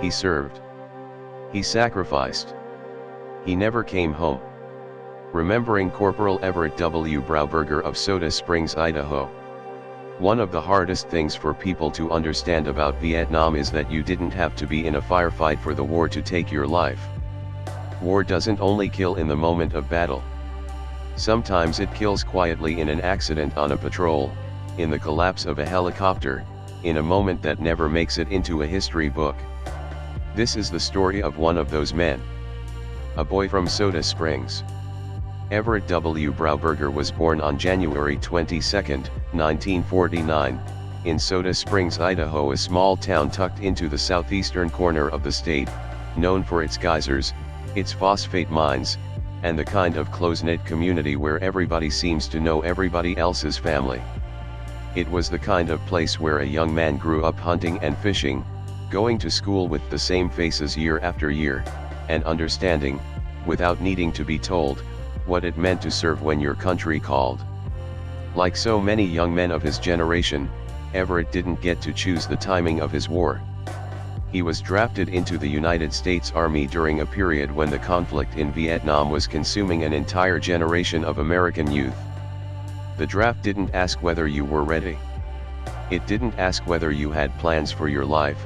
He served. He sacrificed. He never came home. Remembering Corporal Everett W. Brauberger of Soda Springs, Idaho. One of the hardest things for people to understand about Vietnam is that you didn't have to be in a firefight for the war to take your life. War doesn't only kill in the moment of battle. Sometimes it kills quietly in an accident on a patrol, in the collapse of a helicopter, in a moment that never makes it into a history book. This is the story of one of those men. A boy from Soda Springs. Everett W. Brauberger was born on January 22, 1949, in Soda Springs, Idaho, a small town tucked into the southeastern corner of the state, known for its geysers, its phosphate mines, and the kind of close-knit community where everybody seems to know everybody else's family. It was the kind of place where a young man grew up hunting and fishing, going to school with the same faces year after year, and understanding, without needing to be told, what it meant to serve when your country called. Like so many young men of his generation, Everett didn't get to choose the timing of his war. He was drafted into the United States Army during a period when the conflict in Vietnam was consuming an entire generation of American youth. The draft didn't ask whether you were ready. It didn't ask whether you had plans for your life,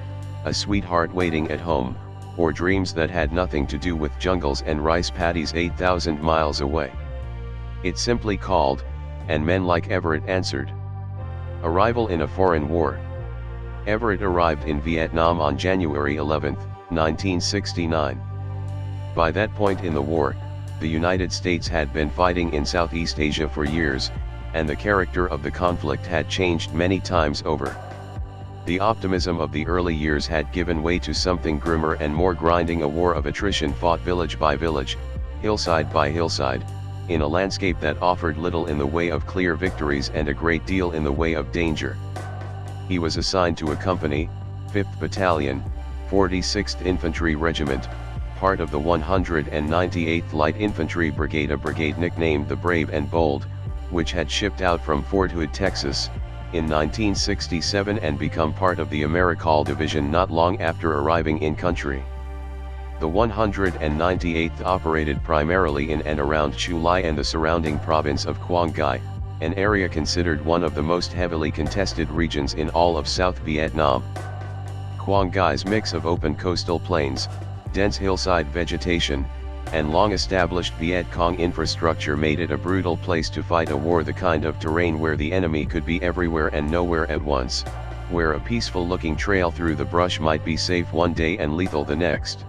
a sweetheart waiting at home, or dreams that had nothing to do with jungles and rice paddies 8,000 miles away. It simply called, and men like Everett answered. Arrival in a foreign war. Everett arrived in Vietnam on January 11, 1969. By that point in the war, the United States had been fighting in Southeast Asia for years, and the character of the conflict had changed many times over. The optimism of the early years had given way to something grimmer and more grinding, a war of attrition fought village by village, hillside by hillside, in a landscape that offered little in the way of clear victories and a great deal in the way of danger. He was assigned to a company, 5th Battalion, 46th Infantry Regiment, part of the 198th Light Infantry Brigade, a brigade nicknamed the Brave and Bold, which had shipped out from Fort Hood, Texas, in 1967 and become part of the AmeriCall Division not long after arriving in country. The 198th operated primarily in and around Chu Lai and the surrounding province of Quang Ngai, an area considered one of the most heavily contested regions in all of South Vietnam. Quang Ngai's mix of open coastal plains, dense hillside vegetation, and long-established Viet Cong infrastructure made it a brutal place to fight a war, the kind of terrain where the enemy could be everywhere and nowhere at once, where a peaceful-looking trail through the brush might be safe one day and lethal the next.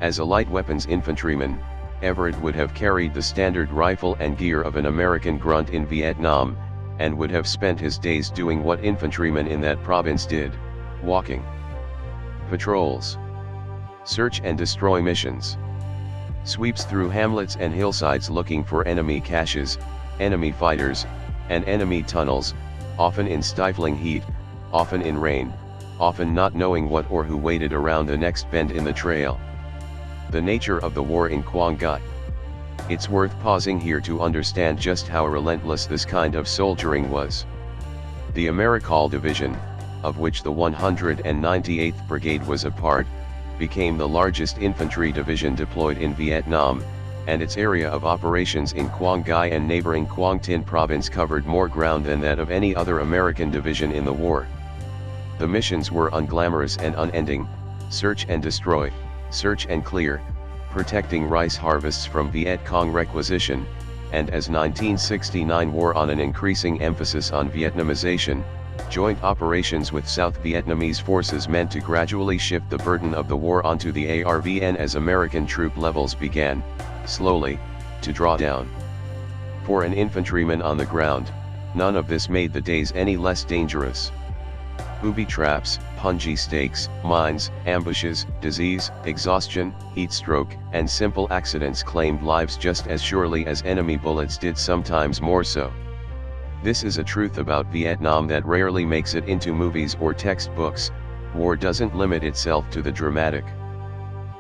As a light weapons infantryman, Everett would have carried the standard rifle and gear of an American grunt in Vietnam, and would have spent his days doing what infantrymen in that province did, walking. Patrols. Search and destroy missions. Sweeps through hamlets and hillsides looking for enemy caches, enemy fighters, and enemy tunnels, often in stifling heat, often in rain, often not knowing what or who waited around the next bend in the trail. The nature of the war in Quang Ngai. It's worth pausing here to understand just how relentless this kind of soldiering was. The AmeriCall Division, of which the 198th Brigade was a part, became the largest infantry division deployed in Vietnam, and its area of operations in Quang Ngai and neighboring Quang Tin province covered more ground than that of any other American division in the war. The missions were unglamorous and unending: search and destroy, search and clear, protecting rice harvests from Viet Cong requisition, and as 1969 wore on, an increasing emphasis on Vietnamization, joint operations with South Vietnamese forces meant to gradually shift the burden of the war onto the ARVN as American troop levels began, slowly, to draw down. For an infantryman on the ground, none of this made the days any less dangerous. Booby traps, punji stakes, mines, ambushes, disease, exhaustion, heat stroke, and simple accidents claimed lives just as surely as enemy bullets did, sometimes more so. This is a truth about Vietnam that rarely makes it into movies or textbooks. War doesn't limit itself to the dramatic.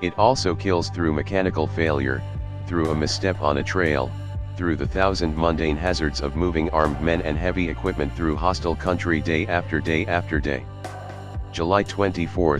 It also kills through mechanical failure, through a misstep on a trail, through the thousand mundane hazards of moving armed men and heavy equipment through hostile country day after day after day. July 24,